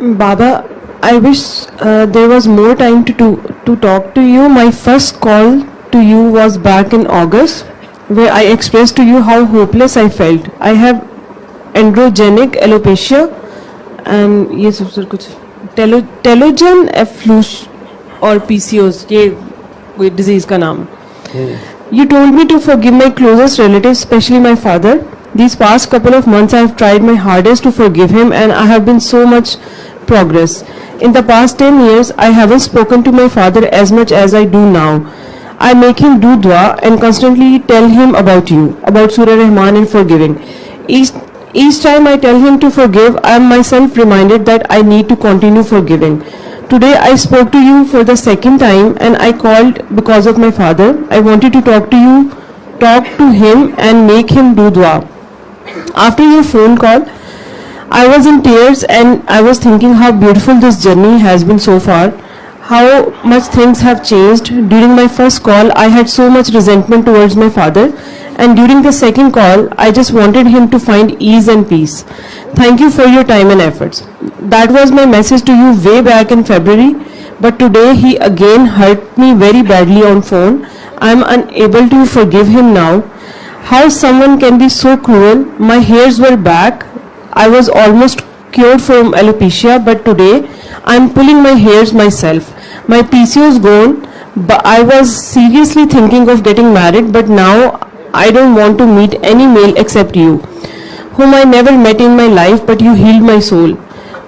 Baba, I wish there was more time to talk to you. My first call to you was back in August, where I expressed to you how hopeless I felt. I have androgenic alopecia and ये सब sir कुछ telogen effluence और PCOS ये कोई disease का नाम. You told me to forgive my closest relatives, especially my father. These past couple of months I have tried my hardest to forgive him and I have been so much progress. In the past 10 years, I haven't spoken to my father as much as I do now. I make him do dua and constantly tell him about you, about Surah Rahman and forgiving. Each time I tell him to forgive, I am myself reminded that I need to continue forgiving. Today I spoke to you for the second time and I called because of my father. I wanted to talk to him and make him do dua. After your phone call, I was in tears and I was thinking how beautiful this journey has been so far, how much things have changed. During my first call, I had so much resentment towards my father, and during the second call, I just wanted him to find ease and peace. Thank you for your time and efforts. That was my message to you way back in February, but today he again hurt me very badly on phone. I am unable to forgive him now. How someone can be so cruel? My hairs were back. I was almost cured from alopecia, but today I am pulling my hairs myself. My PCO is gone, but I was seriously thinking of getting married, but now I don't want to meet any male except you, whom I never met in my life, but you healed my soul.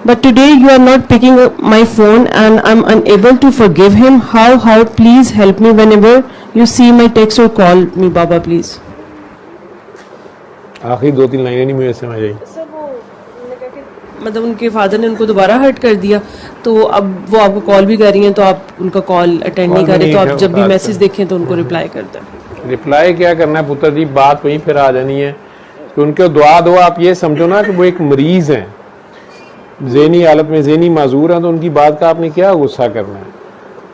But today you are not picking up my phone and I'm unable to forgive him. How? Please help me whenever you see my text or call me, Baba, please. आखिरी 2-3 लाइनें नहीं मुझे समझ आई. मतलब उनके father ने उनको दोबारा हर्ट कर दिया, तो अब वो आपको कॉल भी कर रही हैं, तो आप उनका कॉल अटेंड नहीं कर रहे, तो आप जब भी मैसेज देखें तो उनको रिप्लाई करते हैं. रिप्लाई क्या करना है पुत्र जी, बात वहीं फिर आ जानी है कि उनको दुआ दो. आप ये समझो ना कि वो एक मरीज हैं, ज़हनी हालत में, ज़हनी माजूर हैं, तो उनकी बात का आपने क्या गुस्सा करना है.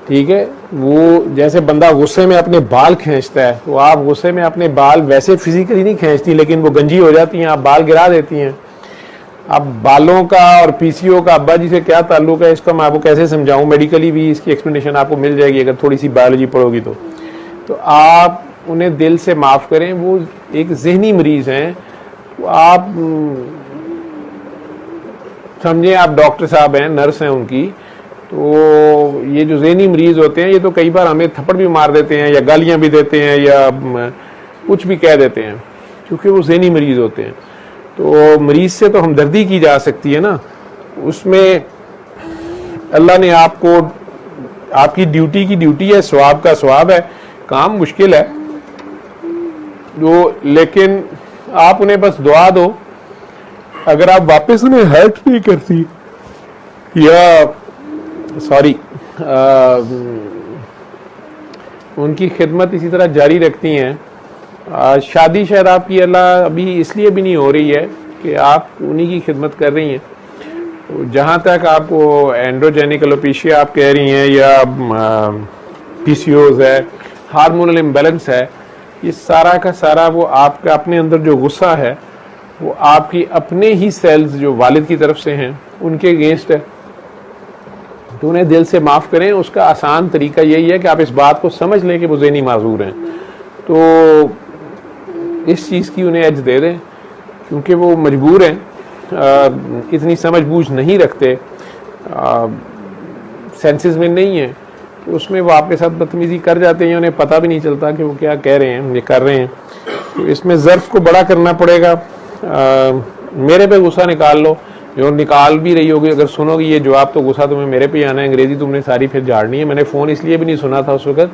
ठीक है, वो जैसे बंदा गुस्से में अपने बाल खींचता है, तो आप गुस्से में अपने बाल वैसे फिजिकली नहीं खींचती, लेकिन वो गंजी हो जाती हैं, आप बाल गिरा देती हैं. अब बालों का और पीसीओ का अब्बा जी से क्या ताल्लुक है, इसका मैं आपको कैसे समझाऊं. मेडिकली भी इसकी एक्सप्लेनेशन आपको मिल जाएगी अगर थोड़ी सी बायोलॉजी पढ़ोगी तो आप उन्हें दिल से माफ़ करें. वो एक जहनी मरीज़ हैं, तो आप समझें, आप डॉक्टर साहब हैं, नर्स हैं उनकी, तो ये जो जहनी मरीज़ होते हैं ये तो कई बार हमें थप्पड़ भी मार देते हैं या गालियाँ भी देते हैं या कुछ भी कह देते हैं, क्योंकि वो जहनी मरीज़ होते हैं. तो मरीज से तो हमदर्दी की जा सकती है ना, उसमें अल्लाह ने आपको, आपकी ड्यूटी की ड्यूटी है, सवाब का सवाब है, काम मुश्किल है जो, लेकिन आप उन्हें बस दुआ दो. अगर आप वापस उन्हें हर्ट नहीं करती या उनकी खिदमत इसी तरह जारी रखती हैं. शादी शायद आपकी अल्लाह अभी इसलिए भी नहीं हो रही है कि आप उन्हीं की खिदमत कर रही हैं. तो जहाँ तक आपको एंड्रोजेनिक एलोपेशिया आप कह रही हैं या पीसीओज है, हार्मोनल इम्बैलेंस है, ये सारा का सारा वो आपका अपने अंदर जो गुस्सा है वो आपकी अपने ही सेल्स जो वालिद की तरफ से हैं उनके अगेंस्ट है. तो उन्हें दिल से माफ़ करें. उसका आसान तरीका यही है कि आप इस बात को समझ लें कि वो ज़हनी माजूर हैं, तो इस चीज़ की उन्हें एज दे दें, क्योंकि वो मजबूर हैं, इतनी समझ बूझ नहीं रखते, सेंसेस में नहीं है, तो उसमें वो आपके साथ बदतमीज़ी कर जाते हैं, उन्हें पता भी नहीं चलता कि वो क्या कह रहे हैं, ये कर रहे हैं. तो इसमें ज़र्फ़ को बड़ा करना पड़ेगा. मेरे पे गुस्सा निकाल लो, जो निकाल भी रही होगी, अगर सुनोगी ये जवाब तो गुस्सा तुम्हें मेरे पे ही आना है. अंग्रेज़ी तुमने सारी फिर झाड़नी है. मैंने फ़ोन इसलिए भी नहीं सुना था उस वक्त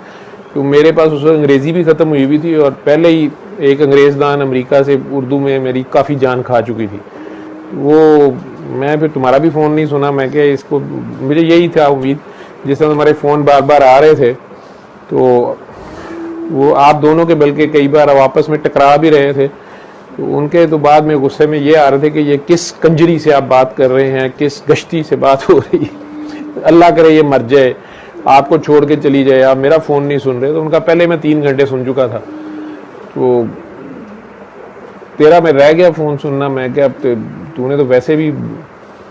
तो मेरे पास उस वक्त अंग्रेज़ी भी ख़त्म हुई थी और पहले ही एक अंग्रेज़दान अमेरिका से उर्दू में मेरी काफ़ी जान खा चुकी थी. वो मैं फिर तुम्हारा भी फ़ोन नहीं सुना. मैं क्या, इसको मुझे यही था उम्मीद, जिस समय हमारे फ़ोन बार बार आ रहे थे तो वो आप दोनों के बल्कि कई बार आपस में टकरा भी रहे थे, तो उनके तो बाद में गुस्से में ये आ रहे थे कि ये किस कंजरी से आप बात कर रहे हैं, किस गश्ती से बात हो रही है, अल्लाह करे ये मर जाए, आपको छोड़ के चली जाए, आप मेरा फ़ोन नहीं सुन रहे. तो उनका पहले मैं 3 घंटे सुन चुका था, तो तेरा मैं रह गया फ़ोन सुनना. मैं क्या, अब तूने तो वैसे भी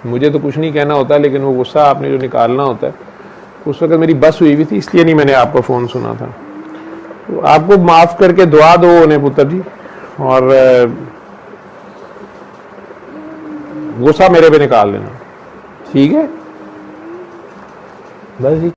मुझे तो कुछ नहीं कहना होता, लेकिन वो गुस्सा आपने जो निकालना होता है, उस वक्त मेरी बस हुई हुई थी, इसलिए नहीं मैंने आपका फ़ोन सुना था। तो आपको माफ़ करके दुआ दो उन्हें पुत्र जी, और गुस्सा मेरे पे निकाल लेना, ठीक है? बस जी।